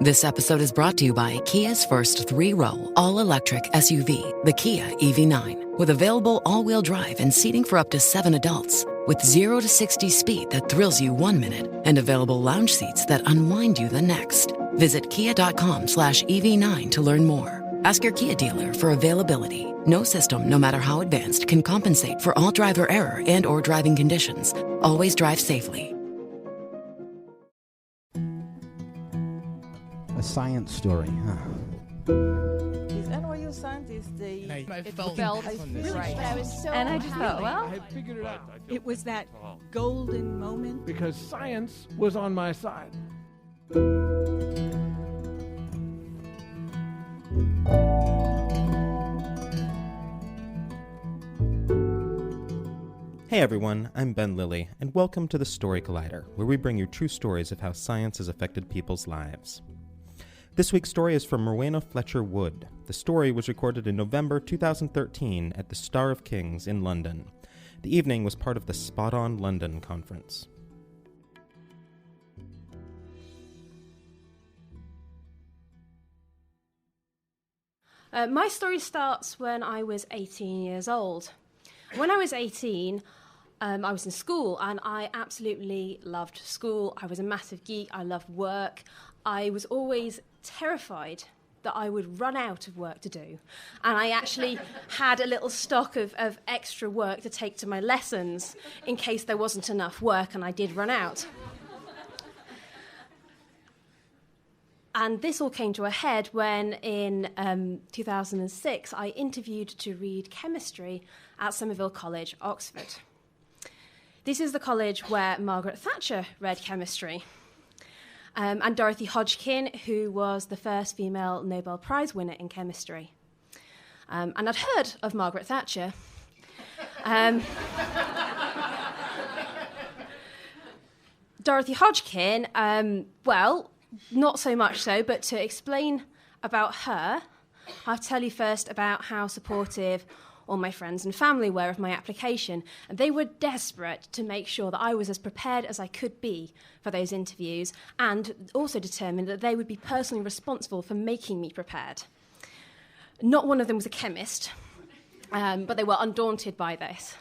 This episode is brought to you by Kia's first three-row, all-electric SUV, the Kia EV9, with available all-wheel drive and seating for up to 7 adults, with 0 to 60 speed that thrills you 1 minute and available lounge seats that unwind you the next. Visit kia.com/EV9 to learn more. Ask your Kia dealer for availability. No system, no matter how advanced, can compensate for all driver error and or driving conditions. Always drive safely. A science story, huh? Is NYU scientist the felt right? I was so And I just thought, well, I had figured it out. It was that golden moment. Because science was on my side. Hey everyone, I'm Ben Lilly, and welcome to the Story Collider, where we bring you true stories of how science has affected people's lives. This week's story is from Rowena Fletcher-Wood. The story was recorded in November 2013 at the Star of Kings in London. The evening was part of the Spot On London conference. My story starts when I was 18 years old. When I was 18, I was in school and I absolutely loved school. I was a massive geek. I loved work. I was always terrified that I would run out of work to do. And I actually had a little stock of extra work to take to my lessons in case there wasn't enough work and I did run out. And this all came to a head when, in 2006, I interviewed to read chemistry at Somerville College, Oxford. This is the college where Margaret Thatcher read chemistry. And Dorothy Hodgkin, who was the first female Nobel Prize winner in chemistry. And I'd heard of Margaret Thatcher. Dorothy Hodgkin, well, not so much so, but to explain about her, I'll tell you first about how supportive all my friends and family were of my application. And they were desperate to make sure that I was as prepared as I could be for those interviews, and also determined that they would be personally responsible for making me prepared. Not one of them was a chemist, but they were undaunted by this.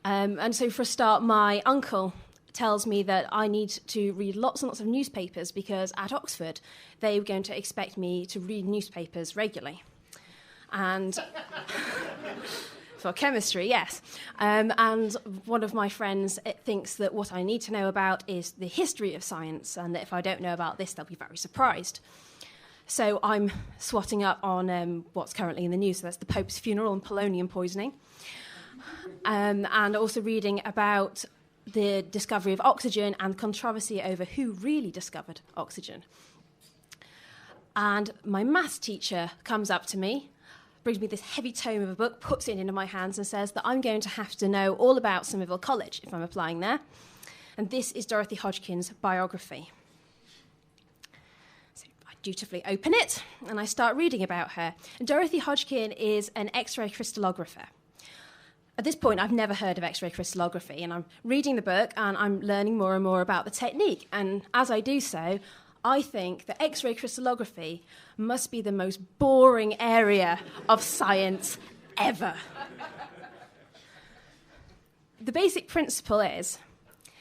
And so for a start, my uncle tells me that I need to read lots and lots of newspapers because at Oxford, they were going to expect me to read newspapers regularly. And for chemistry, yes. And one of my friends thinks that what I need to know about is the history of science, and that if I don't know about this, they'll be very surprised. So I'm swatting up on what's currently in the news. So that's the Pope's funeral and polonium poisoning. And also reading about the discovery of oxygen and controversy over who really discovered oxygen. And my maths teacher comes up to me, brings me this heavy tome of a book, puts it into my hands and says that I'm going to have to know all about Somerville College if I'm applying there. And this is Dorothy Hodgkin's biography. So I dutifully open it and I start reading about her. And Dorothy Hodgkin is an X-ray crystallographer. At this point, I've never heard of X-ray crystallography, and I'm reading the book and I'm learning more and more about the technique. And as I do so, I think that X-ray crystallography must be the most boring area of science ever. The basic principle is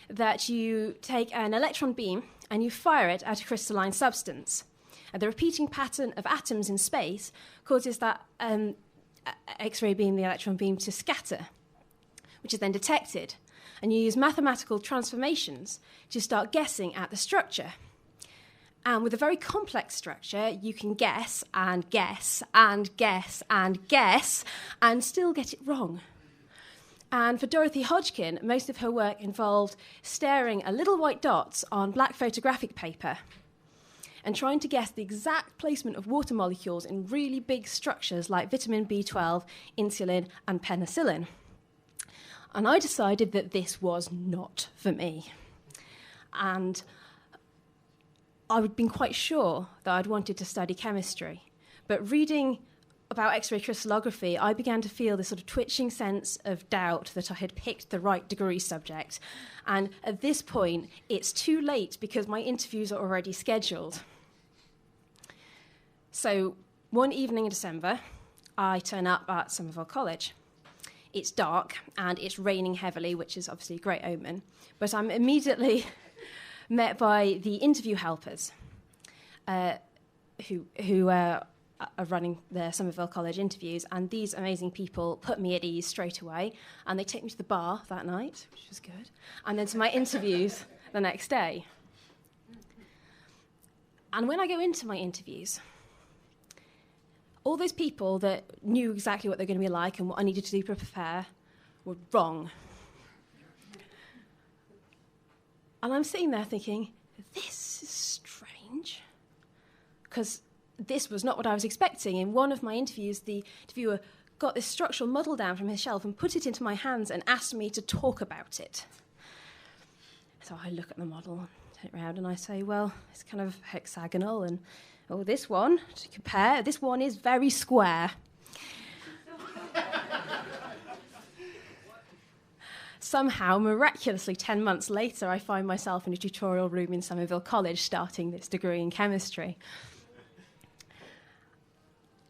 that you take an electron beam and you fire it at a crystalline substance. And the repeating pattern of atoms in space causes that X-ray beam, the electron beam, to scatter, which is then detected. And you use mathematical transformations to start guessing at the structure. And with a very complex structure, you can guess and guess and guess and guess and still get it wrong. And for Dorothy Hodgkin, most of her work involved staring at little white dots on black photographic paper and trying to guess the exact placement of water molecules in really big structures like vitamin B12, insulin, and penicillin. And I decided that this was not for me. And I'd been quite sure that I'd wanted to study chemistry. But reading about X-ray crystallography, I began to feel this sort of twitching sense of doubt that I had picked the right degree subject. And at this point, it's too late because my interviews are already scheduled. So one evening in December, I turn up at Somerville College. It's dark and it's raining heavily, which is obviously a great omen. But I'm immediately met by the interview helpers who are running the Somerville College interviews. And these amazing people put me at ease straight away. And they take me to the bar that night, which was good. And then to my interviews the next day. And when I go into my interviews, all those people that knew exactly what they're going to be like and what I needed to do to prepare were wrong. And I'm sitting there thinking, this is strange. Because this was not what I was expecting. In one of my interviews, the interviewer got this structural model down from his shelf and put it into my hands and asked me to talk about it. So I look at the model, turn it around, and I say, well, it's kind of hexagonal, and oh, this one, to compare, this one is very square. Somehow, miraculously, 10 months later, I find myself in a tutorial room in Somerville College starting this degree in chemistry.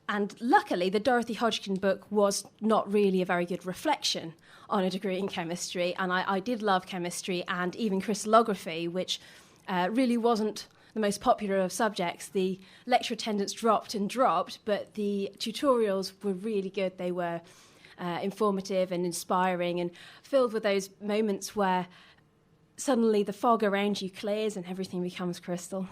And luckily, the Dorothy Hodgkin book was not really a very good reflection on a degree in chemistry, and I did love chemistry and even crystallography, which really wasn't the most popular of subjects. The lecture attendance dropped and dropped, but the tutorials were really good. They were informative and inspiring and filled with those moments where suddenly the fog around you clears and everything becomes crystal.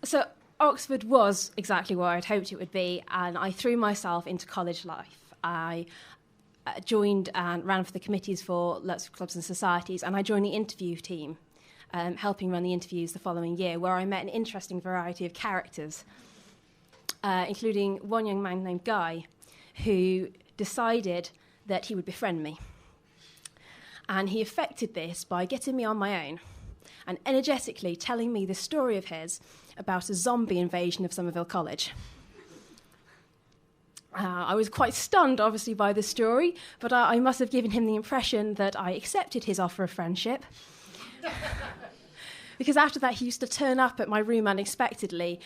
So Oxford was exactly what I'd hoped it would be, and I threw myself into college life. I joined and ran for the committees for lots of clubs and societies, and I joined the interview team, helping run the interviews the following year, where I met an interesting variety of characters, including one young man named Guy, who decided that he would befriend me. And he effected this by getting me on my own and energetically telling me the story of his about a zombie invasion of Somerville College. I was quite stunned, obviously, by the story, but I must have given him the impression that I accepted his offer of friendship. Because after that, he used to turn up at my room unexpectedly,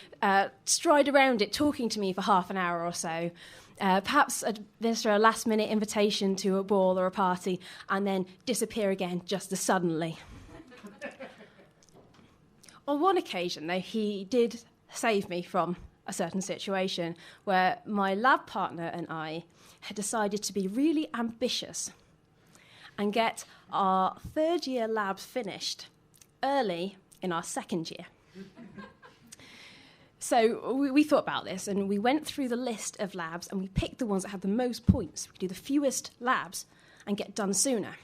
stride around it, talking to me for half an hour or so, perhaps administer a last-minute invitation to a ball or a party, and then disappear again just as suddenly. On one occasion, though, he did save me from a certain situation where my lab partner and I had decided to be really ambitious and get our third-year labs finished early in our second year. So we thought about this, and we went through the list of labs, and we picked the ones that had the most points. We could do the fewest labs and get done sooner.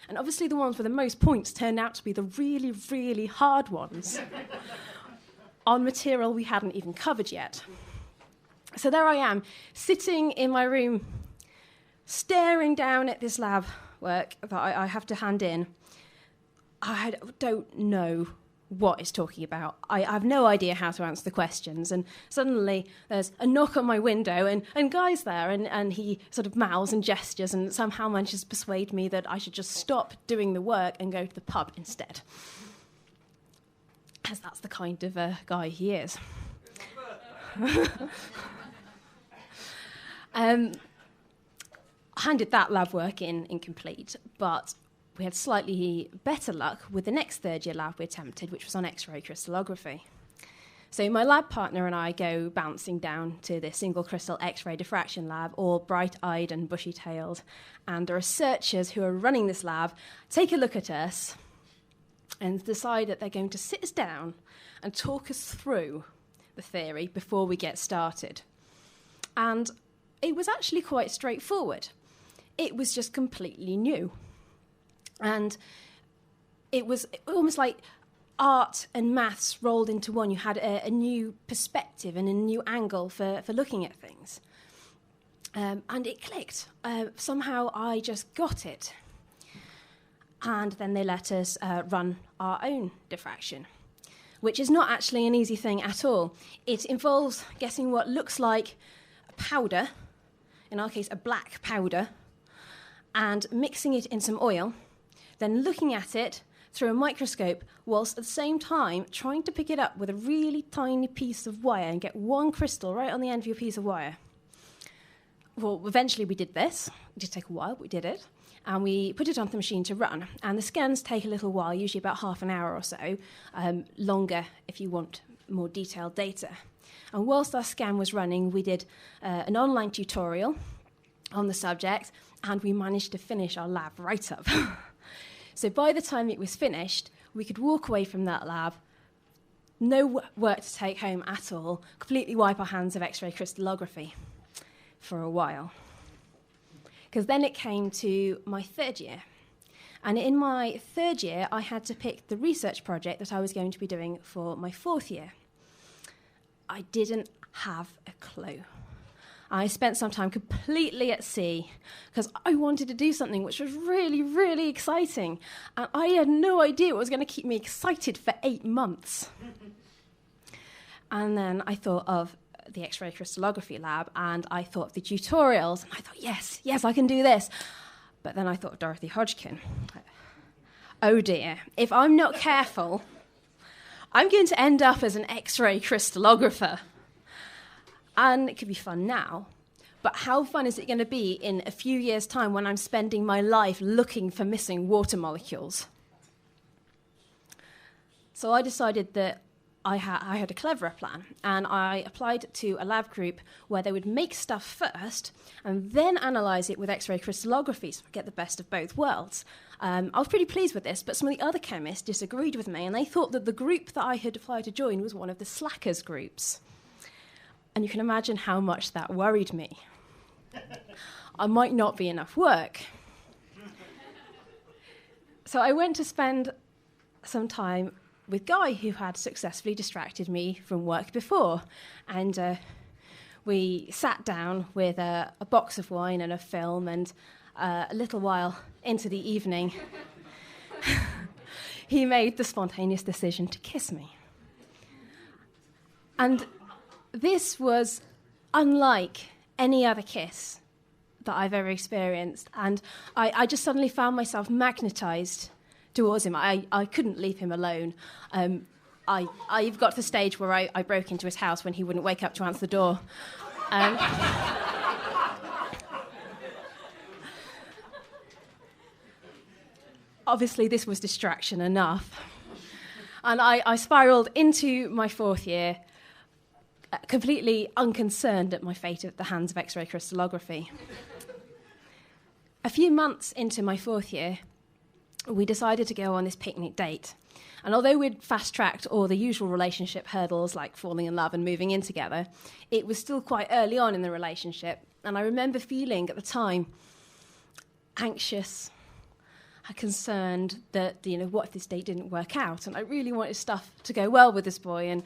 And obviously the ones with the most points turned out to be the really, really hard ones on material we hadn't even covered yet. So there I am, sitting in my room, staring down at this lab work that I have to hand in. I don't know what it's talking about. I have no idea how to answer the questions. And suddenly there's a knock on my window, and Guy's there, and he sort of mouths and gestures and somehow manages to persuade me that I should just stop doing the work and go to the pub instead. As that's the kind of guy he is. I handed that lab work in incomplete, but we had slightly better luck with the next third-year lab we attempted, which was on X-ray crystallography. So my lab partner and I go bouncing down to the single crystal X-ray diffraction lab, all bright-eyed and bushy-tailed, and the researchers who are running this lab take a look at us and decide that they're going to sit us down and talk us through the theory before we get started. And it was actually quite straightforward. It was just completely new. And it was almost like art and maths rolled into one. You had a new perspective and a new angle for looking at things. And it clicked. Somehow I just got it. And then they let us run our own diffraction, which is not actually an easy thing at all. It involves getting what looks like a powder, in our case a black powder, and mixing it in some oil, then looking at it, through a microscope whilst at the same time trying to pick it up with a really tiny piece of wire and get one crystal right on the end of your piece of wire. Well, eventually we did this. It did take a while, but we did it. And we put it onto the machine to run. And the scans take a little while, usually about half an hour or so, longer if you want more detailed data. And whilst our scan was running, we did an online tutorial on the subject, and we managed to finish our lab write-up. So by the time it was finished, we could walk away from that lab, no work to take home at all, completely wipe our hands of X-ray crystallography for a while. Because then it came to my third year. And in my third year, I had to pick the research project that I was going to be doing for my fourth year. I didn't have a clue. I spent some time completely at sea because I wanted to do something which was really, really exciting. And I had no idea what was going to keep me excited for 8 months. And then I thought of the X-ray crystallography lab, and I thought of the tutorials, and I thought, yes, I can do this. But then I thought of Dorothy Hodgkin. Oh dear, if I'm not careful, I'm going to end up as an X-ray crystallographer. And it could be fun now, but how fun is it going to be in a few years' time when I'm spending my life looking for missing water molecules? So I decided that I had a cleverer plan, and I applied to a lab group where they would make stuff first and then analyse it with X-ray crystallography so I get the best of both worlds. I was pretty pleased with this, but some of the other chemists disagreed with me, and they thought that the group that I had applied to join was one of the slackers groups. And you can imagine how much that worried me. I might not be enough work. So I went to spend some time with Guy, who had successfully distracted me from work before. And we sat down with a box of wine and a film, and a little while into the evening, he made the spontaneous decision to kiss me. And this was unlike any other kiss that I've ever experienced, and I just suddenly found myself magnetised towards him. I couldn't leave him alone. I've got to the stage where I broke into his house when he wouldn't wake up to answer the door. Obviously, this was distraction enough. And I spiralled into my fourth year, completely unconcerned at my fate at the hands of X-ray crystallography. A few months into my fourth year, we decided to go on this picnic date. And although we'd fast-tracked all the usual relationship hurdles like falling in love and moving in together, it was still quite early on in the relationship. And I remember feeling at the time anxious, concerned that, what if this date didn't work out? And I really wanted stuff to go well with this boy, and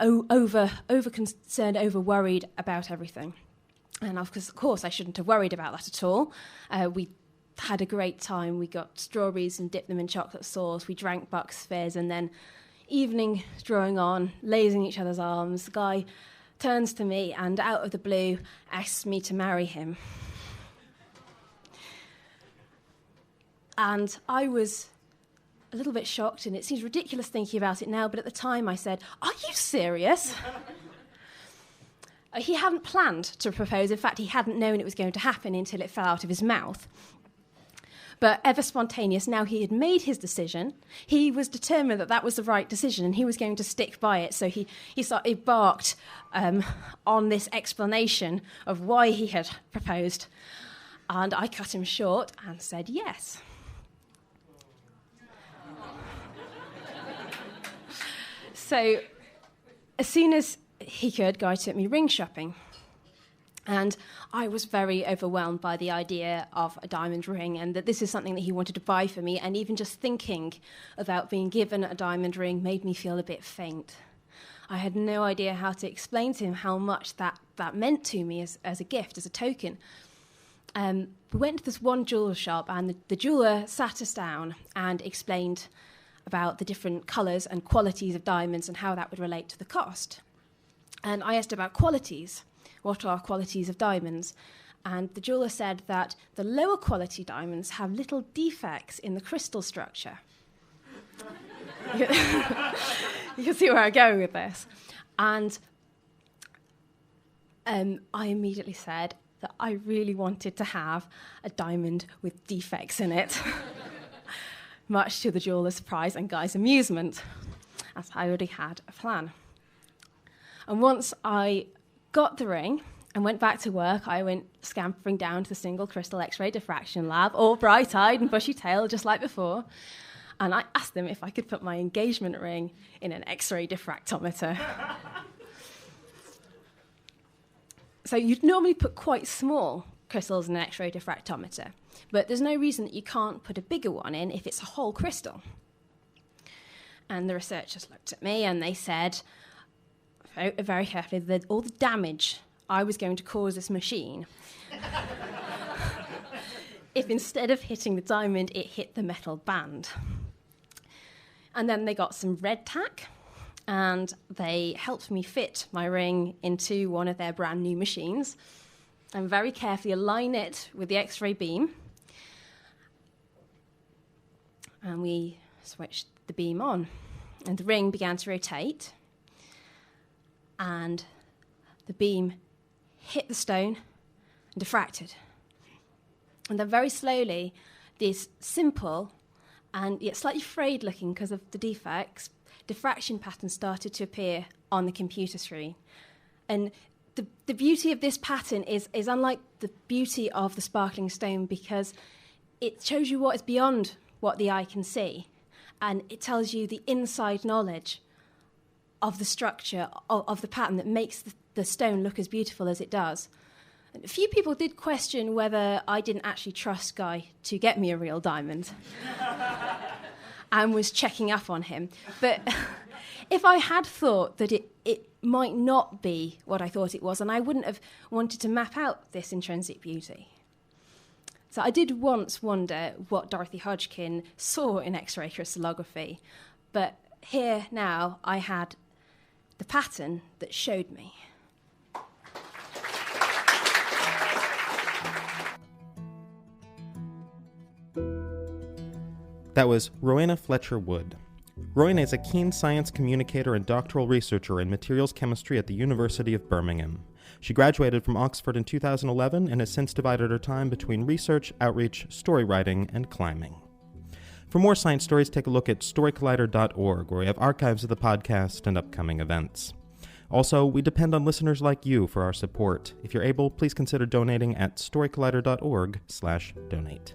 over-concerned, over-worried about everything. And of course, I shouldn't have worried about that at all. We had a great time. We got strawberries and dipped them in chocolate sauce. We drank Bucks Fizz, and then evening drawing on, lazing each other's arms, the guy turns to me and out of the blue asks me to marry him. And I was a little bit shocked, and it seems ridiculous thinking about it now, but at the time I said, "Are you serious?" He hadn't planned to propose. In fact, he hadn't known it was going to happen until it fell out of his mouth. But ever spontaneous, now he had made his decision. He was determined that that was the right decision, and he was going to stick by it. So he embarked on this explanation of why he had proposed. And I cut him short and said yes. So as soon as he could, Guy took me ring shopping. And I was very overwhelmed by the idea of a diamond ring, and that this is something that he wanted to buy for me. And even just thinking about being given a diamond ring made me feel a bit faint. I had no idea how to explain to him how much that meant to me as a gift, as a token. We went to this one jeweller shop, and the jeweller sat us down and explained about the different colours and qualities of diamonds and how that would relate to the cost. And I asked about qualities. What are qualities of diamonds? And the jeweller said that the lower quality diamonds have little defects in the crystal structure. You can see where I'm going with this. And I immediately said that I really wanted to have a diamond with defects in it, much to the jeweller's surprise and Guy's amusement, as I already had a plan. And once I got the ring and went back to work, I went scampering down to the single crystal X-ray diffraction lab, all bright-eyed and bushy-tailed, just like before. And I asked them if I could put my engagement ring in an X-ray diffractometer. So you'd normally put quite small crystals in an X-ray diffractometer, but there's no reason that you can't put a bigger one in if it's a whole crystal. And the researchers looked at me and they said, very carefully, that all the damage I was going to cause this machine if instead of hitting the diamond, it hit the metal band. And then they got some red tack, and they helped me fit my ring into one of their brand new machines and very carefully align it with the X-ray beam. And we switched the beam on, and the ring began to rotate, and the beam hit the stone and diffracted. And then very slowly, this simple and yet slightly frayed looking because of the defects, diffraction patterns started to appear on the computer screen. And the beauty of this pattern is unlike the beauty of the sparkling stone, because it shows you what is beyond what the eye can see. And it tells you the inside knowledge of the structure of the pattern that makes the stone look as beautiful as it does. And a few people did question whether I didn't actually trust Guy to get me a real diamond and was checking up on him. But if I had thought that it might not be what I thought it was, and I wouldn't have wanted to map out this intrinsic beauty. So I did once wonder what Dorothy Hodgkin saw in X-ray crystallography, but here now I had the pattern that showed me. That was Rowena Fletcher-Wood. Rowena is a keen science communicator and doctoral researcher in materials chemistry at the University of Birmingham. She graduated from Oxford in 2011 and has since divided her time between research, outreach, story writing, and climbing. For more science stories, take a look at storycollider.org, where we have archives of the podcast and upcoming events. Also, we depend on listeners like you for our support. If you're able, please consider donating at storycollider.org/donate.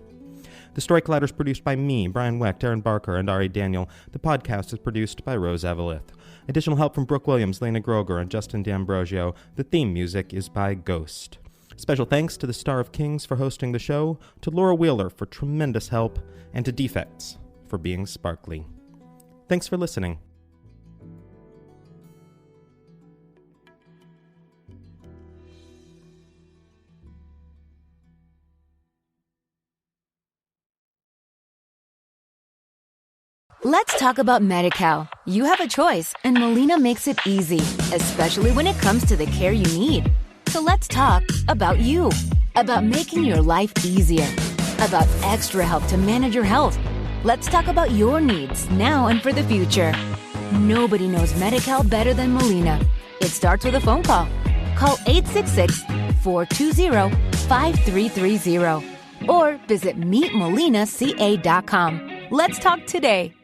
The Story Collider is produced by me, Brian Wecht, Darren Barker, and Ari Daniel. The podcast is produced by Rose Evelith. Additional help from Brooke Williams, Lena Groger, and Justin D'Ambrosio. The theme music is by Ghost. Special thanks to the Star of Kings for hosting the show, to Laura Wheeler for tremendous help, and to Defects for being sparkly. Thanks for listening. Let's talk about Medi-Cal. You have a choice, and Molina makes it easy, especially when it comes to the care you need. So let's talk about you, about making your life easier, about extra help to manage your health. Let's talk about your needs now and for the future. Nobody knows Medi-Cal better than Molina. It starts with a phone call. Call 866-420-5330 or visit meetmolinaca.com. Let's talk today.